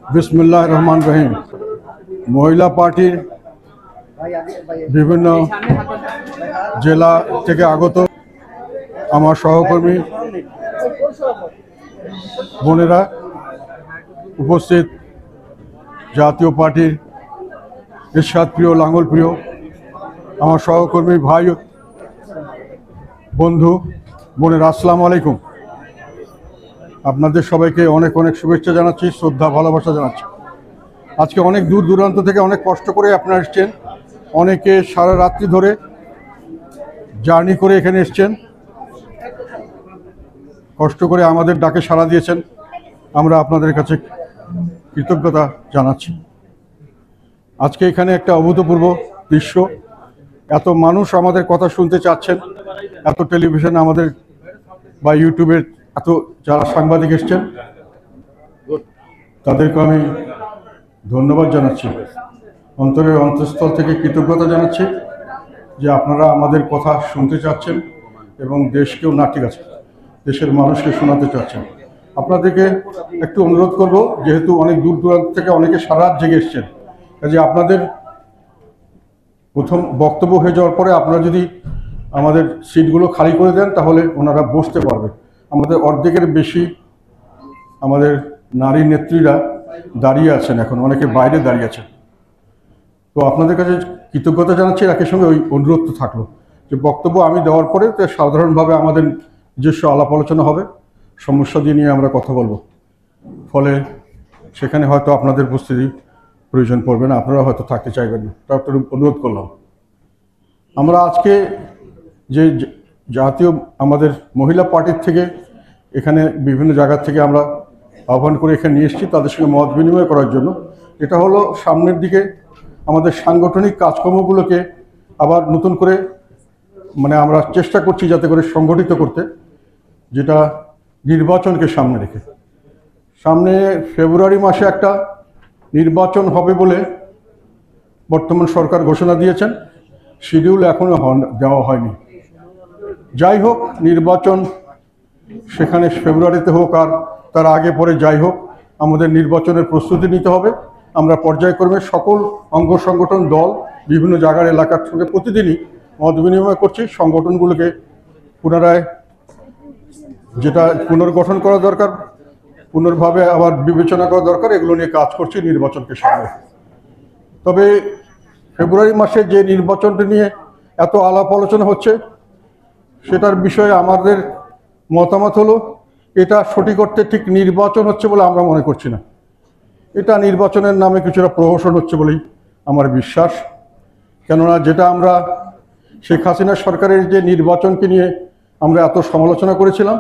বিসমিল্লাহ রহমান রহিম। মহিলা পার্টির বিভিন্ন জেলা থেকে আগত আমার সহকর্মী বোনেরা, উপস্থিত জাতীয় পার্টির ইরশাদ প্রিয়, লাঙ্গল প্রিয় আমার সহকর্মী ভাই বন্ধু বোনেরা, আসসালামু আলাইকুম। আপনাদের সবাইকে অনেক অনেক শুভেচ্ছা জানাচ্ছি, শ্রদ্ধা ভালোবাসা জানাচ্ছি। আজকে অনেক দূর দূরান্ত থেকে অনেক কষ্ট করে আপনারা এসছেন, অনেকে সারা রাত্রি ধরে জার্নি করে এখানে এসছেন, কষ্ট করে আমাদের ডাকে সাড়া দিয়েছেন। আমরা আপনাদের কাছে কৃতজ্ঞতা জানাচ্ছি। আজকে এখানে একটা অভূতপূর্ব দৃশ্য, এত মানুষ আমাদের কথা শুনতে চাচ্ছেন, এত টেলিভিশনে আমাদের বা ইউটিউবের এত যারা সাংবাদিক এসছেন, তাদেরকে আমি ধন্যবাদ জানাচ্ছি, অন্তরের অন্তঃস্থল থেকে কৃতজ্ঞতা জানাচ্ছি যে আপনারা আমাদের কথা শুনতে চাচ্ছেন এবং দেশকেও, না ঠিক আছে, দেশের মানুষকে শোনাতে চাচ্ছেন। আপনাদেরকে একটু অনুরোধ করব, যেহেতু অনেক দূর দূরান্ত থেকে অনেকে সারা রাত জেগে এসছেন, কাজে আপনাদের প্রথম বক্তব্য হয়ে যাওয়ার পরে আপনারা যদি আমাদের সিটগুলো খালি করে দেন তাহলে ওনারা বসতে পারবে। আমাদের অর্ধেকের বেশি আমাদের নারী নেত্রীরা দাঁড়িয়ে আছেন, এখন অনেকে বাইরে দাঁড়িয়ে আছেন। তো আপনাদের কাছে কৃতজ্ঞতা জানাচ্ছি, একই সঙ্গে ওই অনুরোধ থাকলো যে বক্তব্য আমি দেওয়ার পরে তো সাধারণভাবে আমাদের নিজস্ব আলাপ আলোচনা হবে, সমস্যা দিয়ে নিয়ে আমরা কথা বলবো, ফলে সেখানে হয়তো আপনাদের উপস্থিতি প্রয়োজন পড়বে না, আপনারা হয়তো থাকতে চাইবেন না, তার একটু অনুরোধ করলাম। আমরা আজকে যে জাতীয় আমাদের মহিলা পার্টির থেকে এখানে বিভিন্ন জায়গা থেকে আমরা আহ্বান করে এখানে নিয়ে এসেছি তাদের সঙ্গে মত বিনিময় করার জন্য। এটা হলো সামনের দিকে আমাদের সাংগঠনিক কাজকর্মগুলোকে আবার নতুন করে আমরা চেষ্টা করছি যাতে করে সংগঠিত করতে, যেটা নির্বাচনকে সামনে রেখে। সামনে ফেব্রুয়ারি মাসে একটা নির্বাচন হবে বলে বর্তমান সরকার ঘোষণা দিয়েছেন, শিডিউল এখনো দেওয়া হয়নি। যাই হোক, নির্বাচন সেখানে ফেব্রুয়ারিতে হোক আর তার আগে পরে যাই হোক, আমাদের নির্বাচনের প্রস্তুতি নিতে হবে। আমরা পর্যায়ক্রমে সকল অঙ্গ সংগঠন, দল, বিভিন্ন জায়গার এলাকার সঙ্গে প্রতিদিনই মত বিনিময় করছি। সংগঠনগুলোকে পুনরায় যেটা পুনর্গঠন করা দরকার, পুনর্ভাবে আবার বিবেচনা করা দরকার, এগুলো নিয়ে কাজ করছি নির্বাচনকে সামনে। তবে ফেব্রুয়ারি মাসে যে নির্বাচনটি নিয়ে এত আলাপ আলোচনা হচ্ছে, সেটার বিষয়ে আমাদের মতামত হলো এটা সঠিক অর্থে ঠিক নির্বাচন হচ্ছে বলে আমরা মনে করছি না। এটা নির্বাচনের নামে কিছুটা প্রহসন হচ্ছে বলেই আমার বিশ্বাস। কেননা যেটা আমরা শেখ হাসিনা সরকারের যে নির্বাচনকে নিয়ে আমরা এত সমালোচনা করেছিলাম,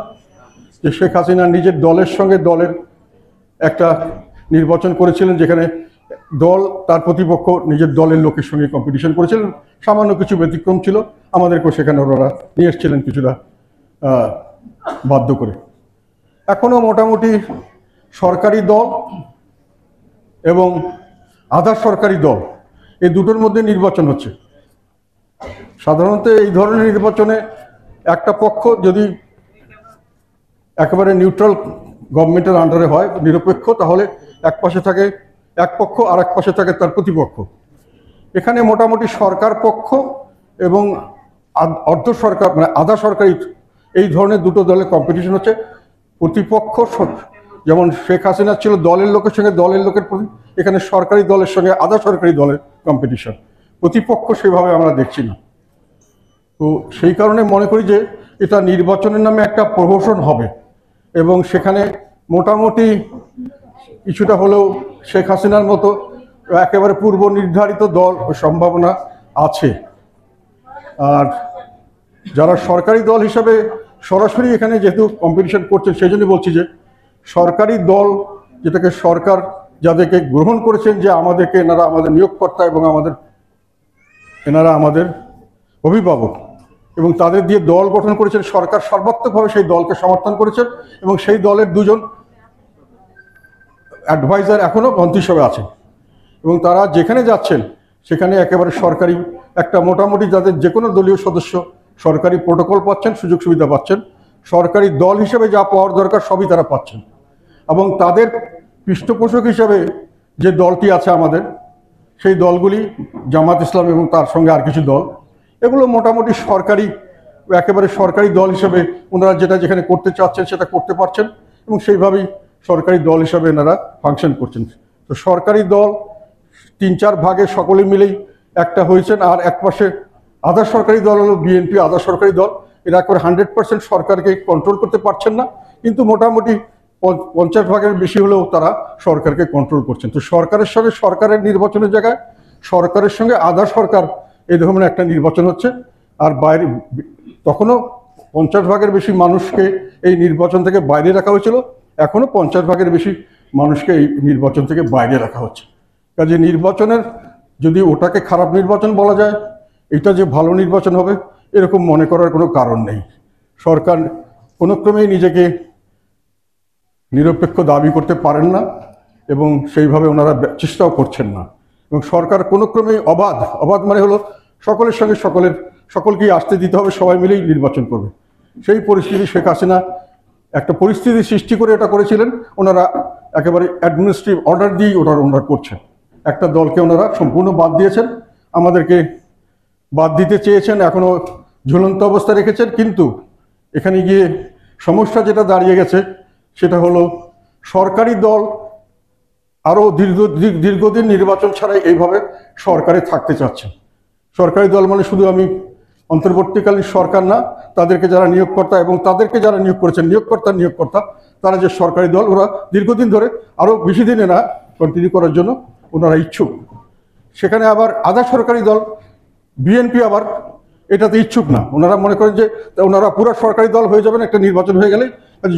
যে শেখ হাসিনা নিজের দলের সঙ্গে দলের একটা নির্বাচন করেছিলেন, যেখানে দল তার প্রতিপক্ষ নিজের দলের লোকের সঙ্গে কম্পিটিশন করেছিলেন। সামান্য কিছু ব্যতিক্রম ছিল, আমাদেরকেও সেখানে ওরা নিয়ে এসেছিলেন কিছুটা বাধ্য করে। এখনও মোটামুটি সরকারি দল এবং আধা সরকারি দল, এই দুটোর মধ্যে নির্বাচন হচ্ছে। সাধারণত এই ধরনের নির্বাচনে একটা পক্ষ যদি একেবারে নিউট্রাল গভর্নমেন্টের আন্ডারে হয়, নিরপেক্ষ, তাহলে এক পাশে থাকে এক পক্ষ আর এক পাশে থাকে তার প্রতিপক্ষ। এখানে মোটামুটি সরকার পক্ষ এবং অর্ধ সরকার আধা সরকারি, এই ধরনের দুটো দলের কম্পিটিশন হচ্ছে। প্রতিপক্ষ যেমন শেখ হাসিনা ছিল দলের লোকের সঙ্গে দলের লোকের প্রতি, এখানে সরকারি দলের সঙ্গে আধা সরকারি দলের কম্পিটিশন। প্রতিপক্ষ সেভাবে আমরা দেখছি না। তো সেই কারণে মনে করি যে এটা নির্বাচনের নামে একটা প্রহসন হবে এবং সেখানে মোটামুটি কিছুটা হলেও শেখ হাসিনার মতো একেবারে পূর্ব নির্ধারিত দল সম্ভাবনা আছে। আর যারা সরকারি দল হিসাবে সরাসরি এখানে যেহেতু কম্পিটিশন করছেন, সেই জন্য বলছি যে সরকারি দল, যেটাকে সরকার যাদেরকে গ্রহণ করেছেন যে আমাদেরকে এনারা আমাদের নিয়োগকর্তা এবং এনারা আমাদের অভিভাবক, এবং তাদের দিয়ে দল গঠন করেছেন, সরকার সর্বাত্মকভাবে সেই দলকে সমর্থন করেছেন এবং সেই দলের দুজন অ্যাডভাইজার এখনও মন্ত্রিসভায় আছেন এবং তারা যেখানে যাচ্ছেন সেখানে একেবারে সরকারি একটা মোটামুটি যাদের যে কোনো দলীয় সদস্য সরকারি প্রোটোকল পাচ্ছেন, সুযোগ সুবিধা পাচ্ছেন, সরকারি দল হিসেবে যা পাওয়ার দরকার সবই তারা পাচ্ছেন। এবং তাদের পৃষ্ঠপোষক হিসাবে যে দলটি আছে আমাদের, সেই দলগুলি জামাত ইসলাম এবং তার সঙ্গে আর কিছু দল, এগুলো মোটামুটি সরকারি, একেবারে সরকারি দল হিসেবে ওনারা যেটা যেখানে করতে চাচ্ছেন সেটা করতে পারছেন এবং সেইভাবেই সরকারি দল হিসাবে এনারা ফাংশন করছেন। তো সরকারি দল 3-4 ভাগে সকলে মিলেই একটা হয়েছেন, আর এক পাশে আধা সরকারি দল হলো বিএনপি, আধা সরকারি দল। এরা করে 100% সরকারকে কন্ট্রোল করতে পারছেন না, কিন্তু মোটামুটি 50 ভাগের বেশি হলেও তারা সরকারকে কন্ট্রোল করছেন। তো সরকারের সঙ্গে সরকারের নির্বাচনের জায়গায় সরকারের সঙ্গে আধা সরকার, এই ধরনের একটা নির্বাচন হচ্ছে। আর বাইরে তখনও 50 ভাগের বেশি মানুষকে এই নির্বাচন থেকে বাইরে রাখা হয়েছিল, এখনও 50 ভাগের বেশি মানুষকে এই নির্বাচন থেকে বাইরে রাখা হচ্ছে। কাজে নির্বাচনের, যদি ওটাকে খারাপ নির্বাচন বলা যায়, এটা যে ভালো নির্বাচন হবে এরকম মনে করার কোনো কারণ নেই। সরকার কোনো ক্রমেই নিজেকে নিরপেক্ষ দাবি করতে পারেন না এবং সেইভাবে ওনারা চেষ্টাও করছেন না। এবং সরকার কোনো ক্রমেই অবাধ মানে হলো সকলের সঙ্গে সকলকেই আসতে দিতে হবে, সবাই মিলেই নির্বাচন করবে। সেই পরিস্থিতি শেখ হাসিনা একটা পরিস্থিতি সৃষ্টি করে এটা করেছিলেন। ওনারা একেবারে অ্যাডমিনিস্ট্রেটিভ অর্ডার দিয়েই ওনারা করছেন। একটা দলকে ওনারা সম্পূর্ণ বাদ দিয়েছেন, আমাদেরকে বাদ দিতে চেয়েছেন, এখনও ঝুলন্ত অবস্থা রেখেছেন। কিন্তু এখানে গিয়ে সমস্যা যেটা দাঁড়িয়ে গেছে সেটা হলো সরকারি দল আরও দীর্ঘদিন নির্বাচন ছাড়াই এইভাবে সরকারে থাকতে চাচ্ছেন। সরকারি দল মানে শুধু আমি অন্তর্বর্তীকালীন সরকার না, তাদেরকে যারা নিয়োগকর্তা এবং তাদেরকে যারা নিয়োগ করেছেন, নিয়োগকর্তা তারা যে সরকারি দল, ওরা দীর্ঘদিন ধরে আরও বেশি দিনে না কন্টিনিউ করার জন্য ওনারা ইচ্ছুক। সেখানে আবার আধা সরকারি দল বিএনপি আবার এটাতে ইচ্ছুক না। ওনারা মনে করেন যে ওনারা পুরো সরকারি দল হয়ে যাবেন একটা নির্বাচন হয়ে গেলে,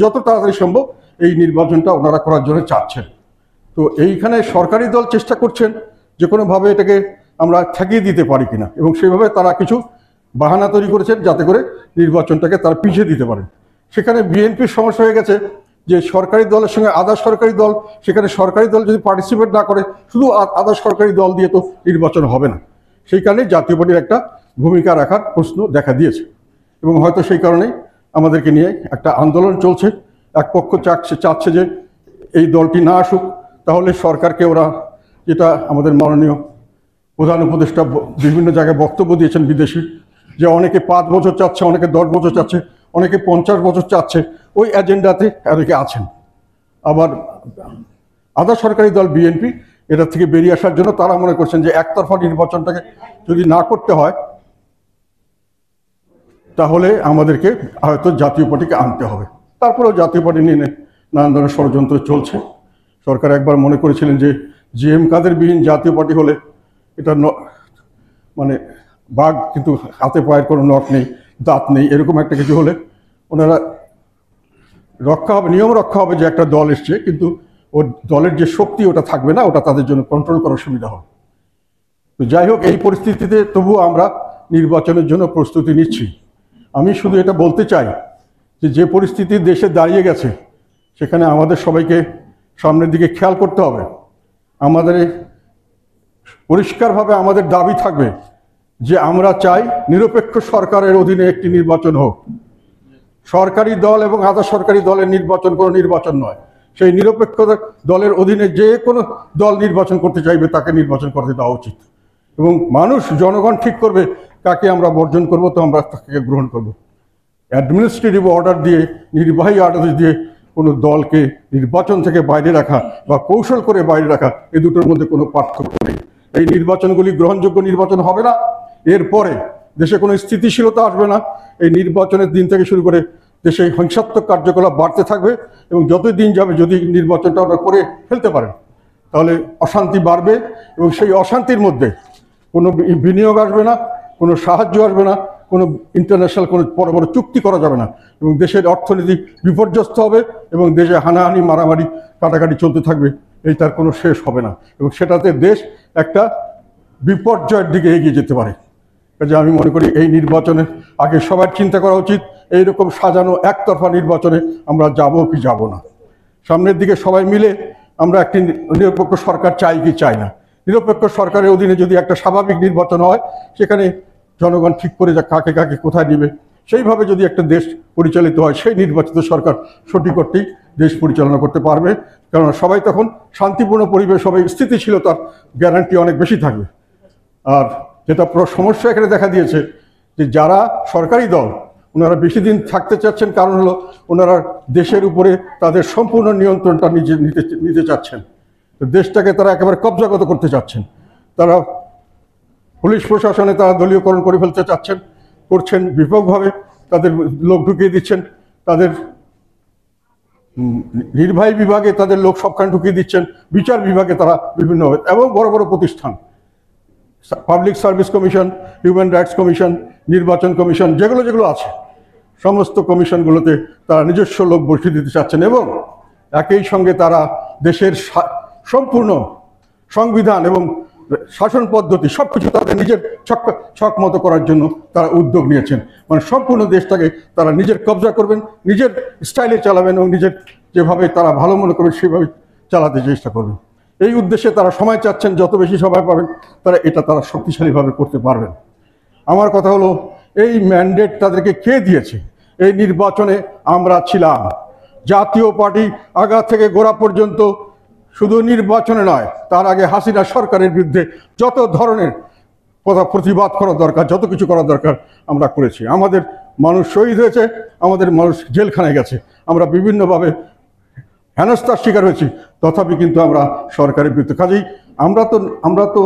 যত তাড়াতাড়ি সম্ভব এই নির্বাচনটা ওনারা করার জন্য চাচ্ছেন। তো এইখানে সরকারি দল চেষ্টা করছেন যে কোনোভাবে এটাকে আমরা ঠেকিয়ে দিতে পারি কিনা, এবং সেইভাবে তারা কিছু বাহানা তৈরি করেছেন যাতে করে নির্বাচনটাকে তারা পিছিয়ে দিতে পারেন। সেখানে বিএনপির সমস্যা হয়ে গেছে যে সরকারি দলের সঙ্গে আধা সরকারি দল, সেখানে সরকারি দল যদি পার্টিসিপেট না করে, শুধু আধা সরকারি দল দিয়ে তো নির্বাচন হবে না। সেই কারণে জাতীয় পার্টির একটা ভূমিকা রাখার প্রশ্ন দেখা দিয়েছে এবং হয়তো সেই কারণেই আমাদেরকে নিয়ে একটা আন্দোলন চলছে। এক পক্ষ চাচ্ছে যে এই দলটি না আসুক, তাহলে সরকারকে ওরা, যেটা আমাদের মাননীয় প্রধান উপদেষ্টা বিভিন্ন জায়গায় বক্তব্য দিয়েছেন বিদেশি, যে অনেকে 5 বছর চাচ্ছে, অনেকে 10 বছর চাচ্ছে, অনেকে 50 বছর চাচ্ছে, ওই এজেন্ডাতে অনেকে আছেন। আবার আধা সরকারি দল বিএনপি এটা থেকে বেরিয়ে আসার জন্য তারা মনে করছেন যে একতরফা নির্বাচনটাকে যদি না করতে হয় তাহলে আমাদেরকে হয়তো জাতীয় পার্টিকে আনতে হবে। তারপরেও জাতীয় পার্টি নিয়ে নানান ধরনের ষড়যন্ত্র চলছে। সরকার একবার মনে করেছিলেন যে জিএম কাদের বিহীন জাতীয় পার্টি হলে এটা মানে বাঘ কিন্তু হাতে পায়ের কোনো নখ নেই, দাঁত নেই, এরকম একটা কিছু হলে ওনারা রক্ষা হবে, নিয়ম রক্ষা হবে যে একটা দল এসছে, কিন্তু ওর দলের যে শক্তি ওটা থাকবে না, ওটা তাদের জন্য কন্ট্রোল করার সুবিধা হবে। তো যাই হোক, এই পরিস্থিতিতে তবুও আমরা নির্বাচনের জন্য প্রস্তুতি নিচ্ছি। আমি শুধু এটা বলতে চাই যে পরিস্থিতি দেশে দাঁড়িয়ে গেছে, সেখানে আমাদের সবাইকে সামনের দিকে খেয়াল করতে হবে। আমাদের পরিষ্কারভাবে আমাদের দাবি থাকবে যে আমরা চাই নিরপেক্ষ সরকারের অধীনে একটি নির্বাচন হোক। সরকারি দল এবং আধা সরকারি দলের নির্বাচন কোনো নির্বাচন নয়। সেই নিরপেক্ষ দলের অধীনে যে কোনো দল নির্বাচন করতে চাইবে তাকে নির্বাচন করতে দেওয়া উচিত, এবং জনগণ ঠিক করবে কাকে আমরা বর্জন করব, তো আমরা তাকে গ্রহণ করব। অ্যাডমিনিস্ট্রেটিভ অর্ডার দিয়ে, নির্বাহী আদেশ দিয়ে কোনো দলকে নির্বাচন থেকে বাইরে রাখা বা কৌশল করে বাইরে রাখা, এই দুটোর মধ্যে কোনো পার্থক্য নেই। এই নির্বাচনগুলি গ্রহণযোগ্য নির্বাচন হবে না, এরপরে দেশে কোনো স্থিতিশীলতা আসবে না। এই নির্বাচনের দিন থেকে শুরু করে দেশে হিংসাত্মক কার্যকলাপ বাড়তে থাকবে, এবং যতই দিন যাবে যদি নির্বাচনটা ওরা করে ফেলতে পারেন তাহলে অশান্তি বাড়বে, এবং সেই অশান্তির মধ্যে কোনো বিনিয়োগ আসবে না, কোনো সাহায্য আসবে না, কোনো ইন্টারন্যাশনাল কোনো বড় বড় চুক্তি করা যাবে না, এবং দেশের অর্থনীতি বিপর্যস্ত হবে, এবং দেশে হানাহানি মারামারি কাটাকাটি চলতে থাকবে, এইটার কোনো শেষ হবে না, এবং সেটাতে দেশ একটা বিপর্যয়ের দিকে এগিয়ে যেতে পারে। কাজে আমি মনে করি এই নির্বাচনের আগে সবার চিন্তা করা উচিত, এইরকম সাজানো একতরফা নির্বাচনে আমরা যাব কি যাব না। সামনের দিকে সবাই মিলে আমরা একটি নিরপেক্ষ সরকার চাই কি চাই না। নিরপেক্ষ সরকারের অধীনে যদি একটা স্বাভাবিক নির্বাচন হয়, সেখানে জনগণ ঠিক করে যা কাকে কাকে কোথায় দিবে, সেইভাবে যদি একটা দেশ পরিচালিত হয়, সেই নির্বাচিত সরকার সঠিক অর্থেই দেশ পরিচালনা করতে পারবে। কেননা সবাই তখন শান্তিপূর্ণ পরিবেশ, সবাই স্থিতিশীলতার গ্যারান্টি অনেক বেশি থাকবে। আর যেটা সমস্যা এখানে দেখা দিয়েছে যে যারা সরকারি দল ওনারা বেশি দিন থাকতে চাচ্ছেন, কারণ হলো ওনারা দেশের উপরে তাদের সম্পূর্ণ নিয়ন্ত্রণটা নিতে চাচ্ছেন। তো দেশটাকে তারা একেবারে কবজাগত করতে চাচ্ছেন। তারা পুলিশ প্রশাসনে তারা দলীয়করণ করে ফেলতে করছেন ব্যাপকভাবে, তাদের লোক ঢুকিয়ে দিচ্ছেন, তাদের নির্বাহী বিভাগে তাদের লোক সবখানে ঢুকিয়ে দিচ্ছেন, বিচার বিভাগে তারা বিভিন্নভাবে, এবং বড় বড় প্রতিষ্ঠান, public service commission, human rights commission, নির্বাচন কমিশন, যেগুলো আছে সমস্ত কমিশনগুলোতে তারা নিজস্ব লোক বসিয়ে দিতে চাচ্ছেন, এবং একই সঙ্গে তারা দেশের সম্পূর্ণ সংবিধান এবং শাসন পদ্ধতি সবকিছু তাদের নিজের ছক মতো করার জন্য তারা উদ্যোগ নিয়েছেন। মানে সম্পূর্ণ দেশটাকে তারা নিজের কবজা করবেন, নিজের স্টাইলে চালাবেন এবং নিজের যেভাবে তারা ভালো মনে করবেন সেভাবে চালাতে চেষ্টা করবেন। এই উদ্দেশ্যে তারা সময় চাচ্ছেন, যত বেশি সময় পাবেন তারা শক্তিশালীভাবে করতে পারবেন। আমার কথা হলো, এই ম্যান্ডেট তাদেরকে কে দিয়েছে? এই নির্বাচনে আমরা ছিলাম। জাতীয় পার্টি আগা থেকে গোড়া পর্যন্ত শুধু নির্বাচনে নয়, তার আগে হাসিনা সরকারের বিরুদ্ধে যত ধরনের প্রতিবাদ করা দরকার, যত কিছু করা দরকার আমরা করেছি। আমাদের মানুষ শহীদ হয়েছে, আমাদের মানুষ জেলখানায় গেছে, আমরা বিভিন্নভাবে হেনস্থার শিকার হয়েছি, তথাপি কিন্তু আমরা সরকারের বিরুদ্ধে। কাজেই আমরা তো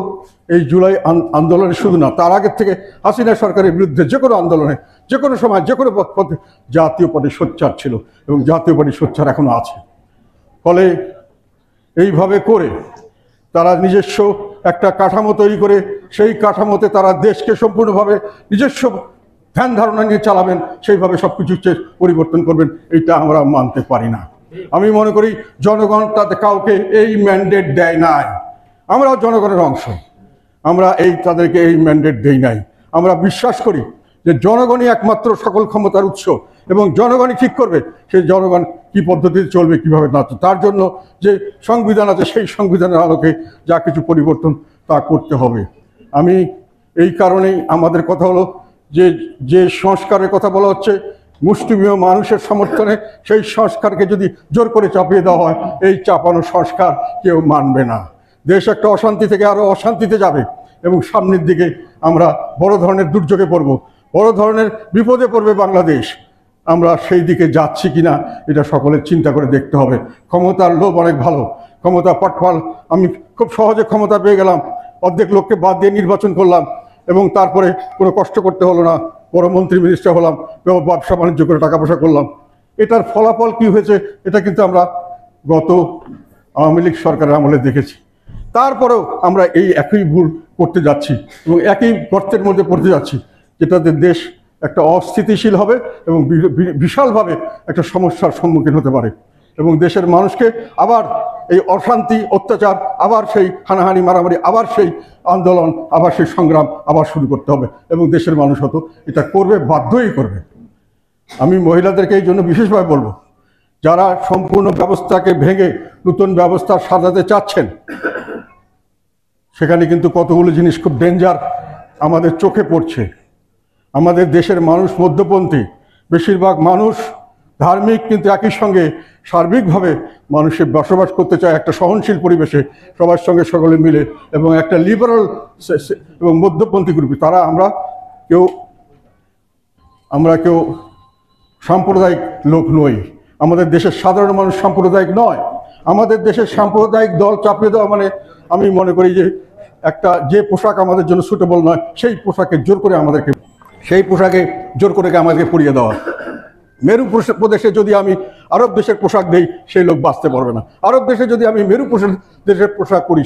এই জুলাই আন্দোলনে শুধু না, তার আগের থেকে হাসিনা সরকারের বিরুদ্ধে যে কোনো আন্দোলনে, যে কোনো সময়, যে কোনো পথে জাতীয় পার্টি সোচ্চার ছিল এবং জাতীয় পার্টি সোচ্চার এখনো আছে। ফলে এইভাবে করে তারা নিজস্ব একটা কাঠামো তৈরি করে সেই কাঠামোতে তারা দেশকে সম্পূর্ণভাবে নিজস্ব ধ্যান ধারণা নিয়ে চালাবেন, সেইভাবে সব কিছু পরিবর্তন করবেন, এইটা আমরা মানতে পারি না। আমি মনে করি জনগণ তাদের কাউকে এই ম্যান্ডেট দেয় নাই, আমরাও জনগণের অংশ, আমরা তাদেরকে এই ম্যান্ডেট দেই নাই। আমরা বিশ্বাস করি যে জনগণই একমাত্র সকল ক্ষমতার উৎস, এবং জনগণই ঠিক করবে সেই জনগণ কি পদ্ধতিতে চলবে, কিভাবে না। তার জন্য যে সংবিধান আছে সেই সংবিধানের আলোকে যা কিছু পরিবর্তন তা করতে হবে। আমি এই কারণেই আমাদের কথা হলো যে সংস্কারের কথা বলা হচ্ছে মুষ্টিমেয় মানুষের সমর্থনে, সেই সংস্কারকে যদি জোর করে চাপিয়ে দেওয়া হয়, এই চাপানো সংস্কার কেউ মানবে না। দেশ একটা অশান্তি থেকে আরো অশান্তিতে যাবে এবং সামনের দিকে আমরা বড় ধরনের দুর্যোগে পড়ব, বড় ধরনের বিপদে পড়বে বাংলাদেশ। আমরা সেই দিকে যাচ্ছি কিনা এটা সকলের চিন্তা করে দেখতে হবে। ক্ষমতার লোভ অনেক ভালো, ক্ষমতা পটফল, আমি খুব সহজে ক্ষমতা পেয়ে গেলাম, অর্ধেক লোককে বাদ দিয়ে নির্বাচন করলাম এবং তারপরে কোনো কষ্ট করতে হলো না, বড় মন্ত্রী মিনিস্টার হলাম, ব্যবসা বাণিজ্য করে টাকা পয়সা করলাম। এটার ফলাফল কি হয়েছে এটা কিন্তু আমরা গত আওয়ামী লীগ সরকারের আমলে দেখেছি। তারপরেও আমরা এই একই ভুল করতে যাচ্ছি এবং একই গর্তের মধ্যে পড়তে যাচ্ছি, যেটাতে দেশ একটা অস্থিতিশীল হবে এবং বিশালভাবে একটা সমস্যার সম্মুখীন হতে পারে, এবং দেশের মানুষকে আবার এই অশান্তি, অত্যাচার, আবার সেই হানাহানি, মারামারি, আবার সেই আন্দোলন, আবার সেই সংগ্রাম আবার শুরু করতে হবে, এবং দেশের মানুষ হয়তো এটা করবে, বাধ্যই করবে। আমি মহিলাদেরকে এই জন্য বিশেষভাবে বলবো, যারা সম্পূর্ণ ব্যবস্থাকে ভেঙে নতুন ব্যবস্থা সাজাতে চাচ্ছেন, সেখানে কিন্তু কতগুলো জিনিস খুব ডেঞ্জার আমাদের চোখে পড়ছে। আমাদের দেশের মানুষ মধ্যপন্থী, বেশিরভাগ মানুষ ধার্মিক, কিন্তু একই সঙ্গে সার্বিকভাবে মানুষের বসবাস করতে চায় একটা সহনশীল পরিবেশে, সবার সঙ্গে সকলে মিলে, এবং একটা লিবারাল এবং মধ্যপন্থী গ্রুপ। তারা আমরা কেউ সাম্প্রদায়িক লোক নই। আমাদের দেশের সাধারণ মানুষ সাম্প্রদায়িক নয়। আমাদের দেশের সাম্প্রদায়িক দল চাপিয়ে দেওয়া মানে, আমি মনে করি যে পোশাক আমাদের জন্য সুটেবল নয়, সেই পোশাকে জোর করে আমাদেরকে পরিয়ে দেওয়া। মেরু প্রদেশে যদি আমি আরব দেশের পোশাক দেই, সেই লোক বাঁচতে পারবে না। আরব দেশে যদি আমি মেরু দেশের পোশাক পরি,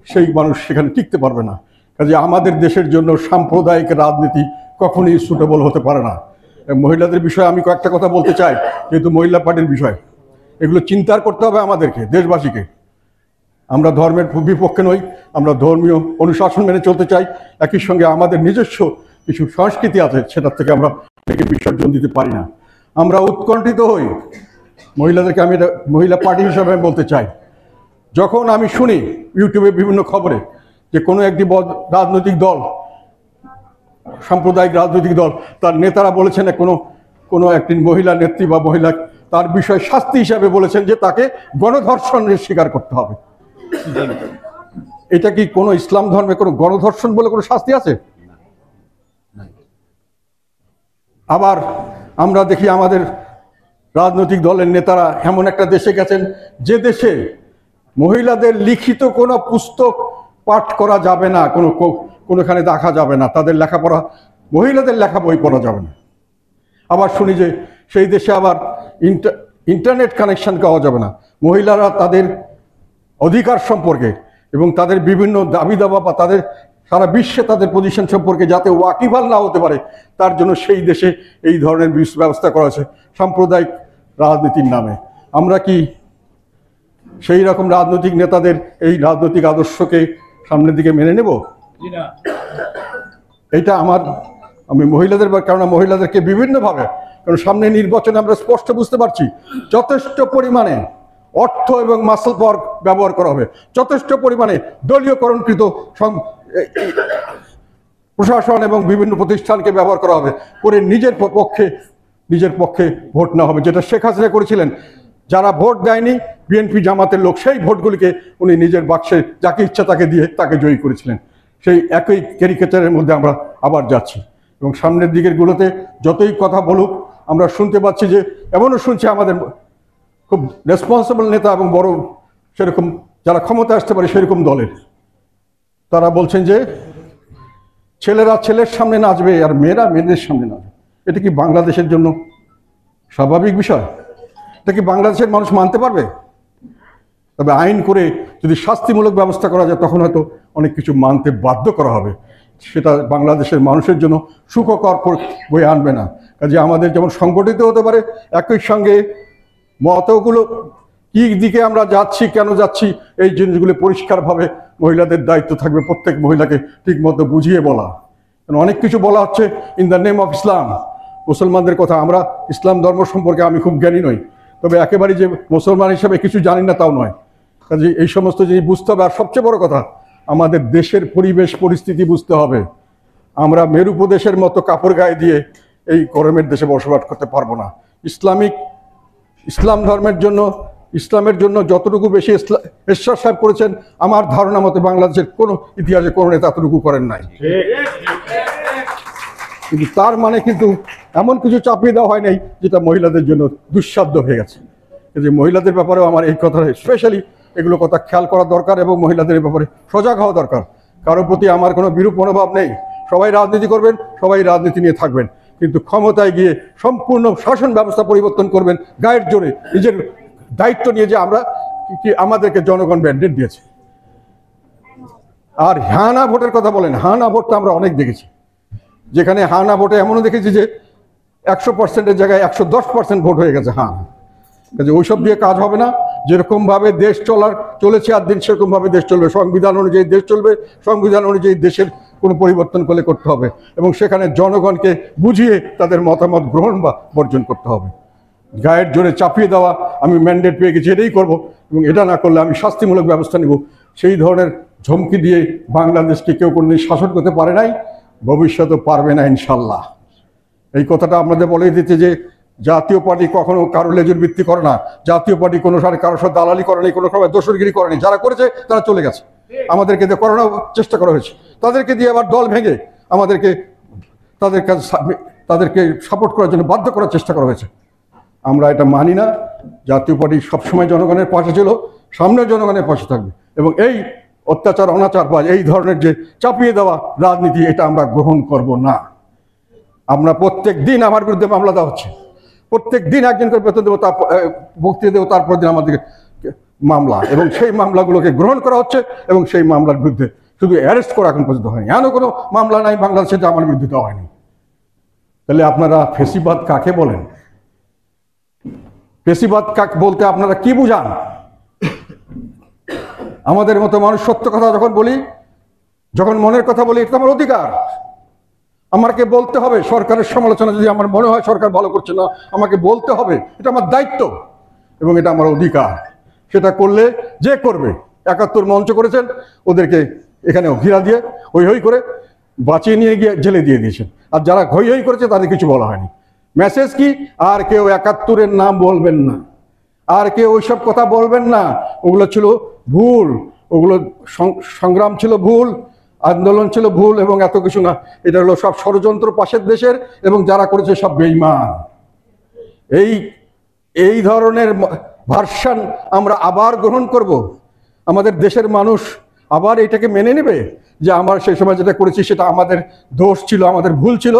সেই মানুষ সেখানে টিকতে পারবে না। কাজে আমাদের দেশের জন্য সাম্প্রদায়িক রাজনীতি কখনোই সুটেবল হতে পারে না। মহিলাদের বিষয়ে আমি কয়েকটা কথা বলতে চাই, যেহেতু মহিলা পার্টির বিষয়, এগুলো চিন্তার করতে হবে আমাদেরকে, দেশবাসীকে। আমরা ধর্মের বিপক্ষে নই, আমরা ধর্মীয় অনুশাসন মেনে চলতে চাই। একই সঙ্গে আমাদের নিজস্ব কিছু সংস্কৃতি আছে, সেটার থেকে আমরা বিসর্জন দিতে পারি না। আমরা উৎকণ্ঠিত হই। মহিলাদেরকে আমি মহিলা পার্টি হিসাবে বলতে চাই, যখন আমি শুনি ইউটিউবে বিভিন্ন খবরে যে কোনো একটি রাজনৈতিক দল, সাম্প্রদায়িক রাজনৈতিক দল, তার নেতারা বলেছেন কোনো একটি মহিলা নেত্রী বা মহিলা তার বিষয় শাস্তি হিসাবে বলেছেন যে তাকে গণধর্ষণের স্বীকার করতে হবে। এটা কি কোনো ইসলাম ধর্মে কোনো গণধর্ষণ বলে কোনো শাস্তি আছে? আবার আমরা দেখি আমাদের রাজনৈতিক দলের নেতারা এমন একটা দেশে গেছেন যে দেশে মহিলাদের লিখিত কোনো পুস্তক পাঠ করা যাবে না, কোনোখানে দেখা যাবে না, তাদের লেখাপড়া, মহিলাদের লেখা বই পড়া যাবে না। আবার শুনি যে সেই দেশে আবার ইন্টারনেট কানেকশন পাওয়া যাবে না। মহিলারা তাদের অধিকার সম্পর্কে এবং তাদের বিভিন্ন দাবি দাবা বা তাদের সারা বিশ্বে তাদের পজিশন সম্পর্কে যাতে ওয়াকিবহাল না হতে পারে তার জন্য সেই দেশে এই ধরনের ব্যবস্থা করা হয়েছে সাম্প্রদায়িক রাজনীতির নামে। আমরা কি সেই রকম রাজনৈতিক নেতাদের এই রাজনৈতিক আদর্শকে সামনের দিকে মেনে নেব? এইটা আমি মহিলাদের, কারণ মহিলাদেরকে বিভিন্নভাবে, কারণ সামনে নির্বাচনে আমরা স্পষ্ট বুঝতে পারছি যথেষ্ট পরিমাণে অর্থ এবং মাসল পাওয়ার ব্যবহার করা হবে, যথেষ্ট পরিমাণে দলীয়করণকৃত প্রশাসন এবং বিভিন্ন প্রতিষ্ঠানকে ব্যবহার করা হবে করে নিজের পক্ষে ভোট নেওয়া হবে, যেটা শেখ হাসিনা করেছিলেন। যারা ভোট দেয়নি বিএনপি জামাতের লোক, সেই ভোটগুলিকে উনি নিজের বাক্সে যাকে ইচ্ছা তাকে দিয়ে তাকে জয়ী করেছিলেন। সেই একই ক্যারিকেচারের মধ্যে আমরা আবার যাচ্ছি এবং সামনের দিকের গুলোতে যতই কথা বলুক আমরা শুনতে পাচ্ছি যে এমনও শুনছি আমাদের খুব রেসপন্সিবল নেতা এবং বড় সেরকম যারা ক্ষমতা আসতে পারে সেরকম দলের, তারা বলছেন যে ছেলেরা ছেলের সামনে নাচবে আর মেয়েরা মেয়েদের সামনে নাচবে। এটা কি বাংলাদেশের জন্য স্বাভাবিক বিষয়? এটা কি বাংলাদেশের মানুষ মানতে পারবে? তবে আইন করে যদি শাস্তিমূলক ব্যবস্থা করা যায় তখন হয়তো অনেক কিছু মানতে বাধ্য করা হবে, সেটা বাংলাদেশের মানুষের জন্য সুখকর বয়ে আনবে না। কাজে আমাদের যেমন সংগঠিত হতে পারে, একই সঙ্গে মতগুলো কি দিকে আমরা যাচ্ছি, কেন যাচ্ছি, এই জিনিসগুলো পরিষ্কারভাবে মহিলাদের দায়িত্ব থাকবে প্রত্যেক মহিলাকে ঠিকমতো বুঝিয়ে বলা। কারণ অনেক কিছু বলা হচ্ছে in the name of Islam, মুসলমানদের কথা। আমরা ইসলাম ধর্ম সম্পর্কে আমি খুব জ্ঞানী নই, তবে একেবারে যে মুসলমান হিসাবে কিছু জানি না তাও নয়। কাজে এই সমস্ত জিনিস বুঝতে হবে। আর সবচেয়ে বড় কথা, আমাদের দেশের পরিবেশ পরিস্থিতি বুঝতে হবে। আমরা মেরু প্রদেশের মতো কাপড় গায়ে দিয়ে এই গরমের দেশে বসবাস করতে পারবো না। ইসলাম ধর্মের জন্য, ইসলামের জন্য যতটুকু বেশি এরশাদ সাহেব করেছেন, আমার ধারণা মতে বাংলাদেশের কোনো ইতিহাসে কোনো নেতা এতটুকু করেন নাই। কিন্তু তার মানে কিন্তু এমন কিছু চাপিয়ে দেওয়া হয় নাই যেটা মহিলাদের জন্য দুঃসাধ্য হয়ে গেছে। যে মহিলাদের ব্যাপারেও আমার এই কথা স্পেশালি এগুলো কথা খেয়াল করা দরকার এবং মহিলাদের ব্যাপারে সজাগ হওয়া দরকার। কারোর প্রতি আমার কোনো বিরূপ মনোভাব নেই, সবাই রাজনীতি করবেন, সবাই রাজনীতি নিয়ে থাকবেন, কিন্তু ক্ষমতায় গিয়ে সম্পূর্ণ শাসন ব্যবস্থা পরিবর্তন করবেন গায়ের জোরে, নিজের দায়িত্ব নিয়ে যে আমরা কি আমাদেরকে জনগণ ম্যান্ডেট দিয়েছে। আর হানা ভোটের কথা বলেন, হানা ভোটটা আমরা অনেক দেখেছি, যেখানে হানা ভোটে এমনও দেখেছি যে 100%-এর জায়গায় 110% ভোট হয়ে গেছে হ্যাঁ। কাজে ওইসব দিয়ে কাজ হবে না। যেরকমভাবে দেশ চলেছে আর দিন সেরকমভাবে দেশ চলবে, সংবিধান অনুযায়ী দেশ চলবে, সংবিধান অনুযায়ী দেশের কোনো পরিবর্তন করলে করতে হবে এবং সেখানে জনগণকে বুঝিয়ে তাদের মতামত গ্রহণ বা বর্জন করতে হবে। গায়ের জোরে চাপিয়ে দেওয়া আমি ম্যান্ডেট পেয়ে গেছি এটাই করব এবং এটা না করলে আমি শাস্তিমূলক ব্যবস্থা নেব, সেই ধরনের ঝমকি দিয়ে বাংলাদেশকে কেউ কোনোদিন শাসন করতে পারে নাই, ভবিষ্যতেও পারবে না ইনশাল্লাহ। এই কথাটা আপনাদের বলে দিতে যে জাতীয় পার্টি কখনো কারো লেজুর ভিত্তি করে না, জাতীয় পার্টি কোনো কারোর সাথে দালালি করেনি, কোনো সময় দোসরগিরি করেনি। যারা করেছে তারা চলে গেছে, আমাদেরকে দিয়ে করানোর চেষ্টা করা হয়েছে, তাদেরকে দিয়ে আবার দল ভেঙে আমাদেরকে তাদেরকে সাপোর্ট করার জন্য বাধ্য করার চেষ্টা করা হয়েছে। আমরা এটা মানি না। জাতীয় পার্টি সবসময় জনগণের পাশে ছিল, সামনে জনগণের পাশে থাকবে এবং এই অত্যাচার অনাচার বা এই ধরনের যে চাপিয়ে দেওয়া রাজনীতি এটা আমরা গ্রহণ করব না। আমরা প্রত্যেক দিন আমার বিরুদ্ধে মামলা দেওয়া হচ্ছে, প্রত্যেক দিন একজন করে বেতন দেবো, তার বক্তৃতা দেবো, তারপর দিন আমাদেরকে মামলা, এবং সেই মামলাগুলোকে গ্রহণ করা হচ্ছে এবং সেই মামলার বিরুদ্ধে শুধু অ্যারেস্ট করা এখন পর্যন্ত হয়নি। এমন কোনো মামলা নাই বাংলাদেশে যে আমার বিরুদ্ধে দেওয়া হয়নি। তাহলে আপনারা ফেসিবাদ কাকে বলেন? ফেসিবাদ কাকে বলতে আপনারা কি বুঝান? আমাদের মতো মানুষ সত্য কথা যখন বলি, যখন মনের কথা বলি, এটা আমার অধিকার, আমাকে বলতে হবে। সরকারের সমালোচনা যদি আমার মনে হয় সরকার ভালো করছে না, আমাকে বলতে হবে, এটা আমার দায়িত্ব এবং এটা আমার অধিকার। সেটা করলে যে করবে, ৭১ মঞ্চ করেছেন, ওদেরকে এখানে ঘিরা দিয়ে হই হই করে বাঁচিয়ে নিয়ে গিয়ে জেলে দিয়ে দিয়েছেন, আর যারা হই হই করেছে তাদের কিছু বলা হয়নি। মেসেজ কি? আর কেউ ৭১-এর নাম বলবেন না, আর কেউ ওইসব কথা বলবেন না। ওগুলো ছিল ভুল, ওগুলো সংগ্রাম ছিল ভুল, আন্দোলন ছিল ভুল, এবং এত কিছু না। এটা হলো সব ষড়যন্ত্র পাশের দেশের, এবং যারা করেছে সব বেঈমান। এই ধরনের ভার্সন আমরা আবার গ্রহণ করব। আমাদের দেশের মানুষ আবার এটাকে মেনে নেবে যে আমরা সেই সময় যেটা করেছি সেটা আমাদের দোষ ছিল, আমাদের ভুল ছিল,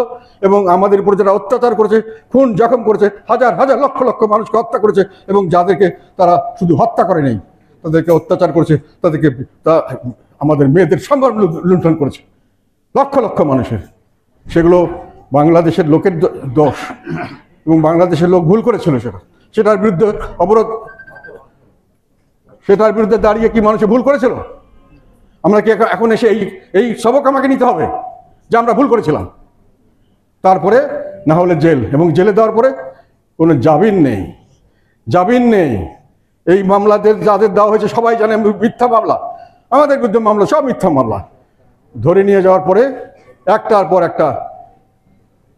এবং আমাদের উপর যারা অত্যাচার করেছে, খুন জখম করেছে, হাজার হাজার লক্ষ লক্ষ মানুষকে হত্যা করেছে, এবং যাদেরকে তারা শুধু হত্যা করে নেই, তাদেরকে অত্যাচার করেছে, তাদেরকে আমাদের মেয়েদের সম্মান লুণ্ঠন করেছে লক্ষ লক্ষ মানুষের, সেগুলো বাংলাদেশের লোকের দোষ, এবং বাংলাদেশের লোক ভুল করেছিল। সেটার বিরুদ্ধে অবরোধ, সেটার বিরুদ্ধে দাঁড়িয়ে কি মানুষে ভুল করেছিল? আমরা কি এখন এসে এই সবক আমাকে নিতে হবে যে আমরা ভুল করেছিলাম? তারপরে না হলে জেল, এবং জেলে দেওয়ার পরে কোনো জামিন নেই, জামিন নেই। এই মামলাদের যাদের দেওয়া হয়েছে সবাই জানে মিথ্যা মামলা, আমাদের বিরুদ্ধে মামলা সব মিথ্যা মামলা। ধরে নিয়ে যাওয়ার পরে একটার পর একটা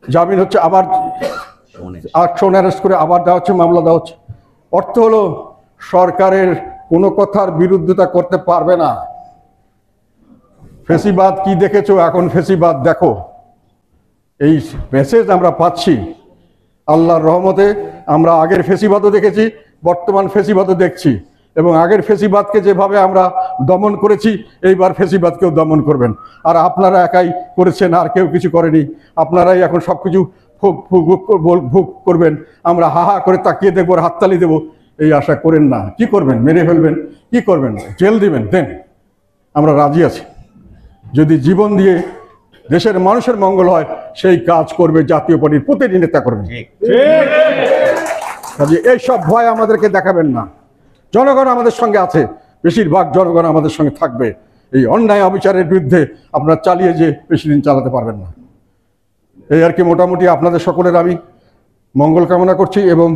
জামিন হচ্ছে, আবার অ্যাকশন অ্যারেস্ট করে আবার দেওয়া হচ্ছে, মামলা দেওয়া হচ্ছে। অর্থ হলো সরকারের কোনো কথার বিরুদ্ধতা করতে পারবে না। ফেসিবাদ কি দেখেছো, এখন ফেসিবাদ দেখো। এই মেসেজ আমরা পাচ্ছি আল্লাহর রহমতে। আমরা আগের ফেসিবাদও দেখেছি, বর্তমান ফেসিবাদও দেখছি, এবং আগের ফেসিবাদকে যেভাবে আমরা দমন করেছি, এইবার ফেসিবাদকেও দমন করবেন। আর আপনারা একাই করেছেন, আর কেউ কিছু করেনি। আপনারাই এখন সব কিছু ভোগ করবেন, আমরা হা হা করে তাকিয়ে দেখবো, হাততালি দেবো, এই আশা করেন না। কি করবেন? মেরে ফেলবেন? কি করবেন? জেল দিবেন? দেন, আমরা রাজি আছি। যদি জীবন দিয়ে দেশের মানুষের মঙ্গল হয়, সেই কাজ করবে জাতীয় পার্টির প্রতিটি নেতা করবে। কাজে এইসব ভয় আমাদেরকে দেখাবেন না। জনগণ আমাদের সঙ্গে আছে, বেশিরভাগ জনগণ আমাদের সঙ্গে থাকবে। এই অন্যায় অবিচারের বিরুদ্ধে আপনারা চালিয়ে যে বেশি দিন চালাতে পারবেন না। এই আর কি, মোটামুটি আপনাদের সকলের আমি মঙ্গল কামনা করছি, এবং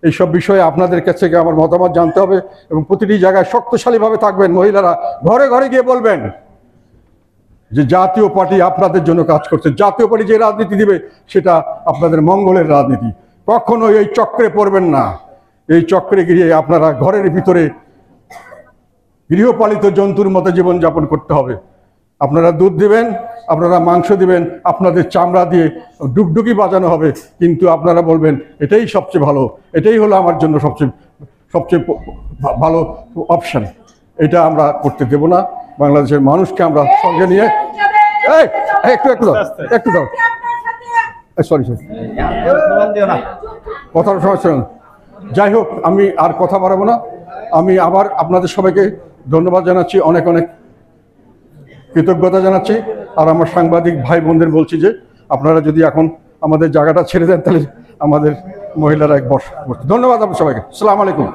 এইসব বিষয়ে আপনাদের কাছ থেকে আমার মতামত জানতে হবে, এবং প্রতিটি জায়গায় শক্তিশালীভাবে থাকবেন। মহিলারা ঘরে ঘরে গিয়ে বলবেন যে জাতীয় পার্টি আপনাদের জন্য কাজ করছে। জাতীয় পার্টি যে রাজনীতি দিবে সেটা আপনাদের মঙ্গলের রাজনীতি। কখনো এই চক্রে পড়বেন না। এই চক্রে গিয়ে আপনারা ঘরের ভিতরে গৃহপালিত জন্তুর মতো জীবনযাপন করতে হবে। আপনারা দুধ দিবেন, আপনারা মাংস দিবেন, আপনাদের চামড়া দিয়ে ডুগডুগি বাজানো হবে, কিন্তু আপনারা বলবেন এটাই সবচেয়ে ভালো, এটাই হলো আমার জন্য সবচেয়ে ভালো অপশন। এটা আমরা করতে দেব না। বাংলাদেশের মানুষকে আমরা সঙ্গে নিয়ে একটু দাও, সরি কথার সমস্যা। যাই হোক, আমি আর কথা বাড়াবো না। আমি আবার আপনাদের সবাইকে ধন্যবাদ জানাচ্ছি, অনেক অনেক কৃতজ্ঞতা জানাচ্ছি। আর আমার সাংবাদিক ভাই বোনদের বলছি যে আপনারা যদি এখন আমাদের জায়গাটা ছেড়ে দেন, তাহলে আমাদের মহিলারা এক বসে। ধন্যবাদ আপনার সবাইকে। আসসালামু আলাইকুম।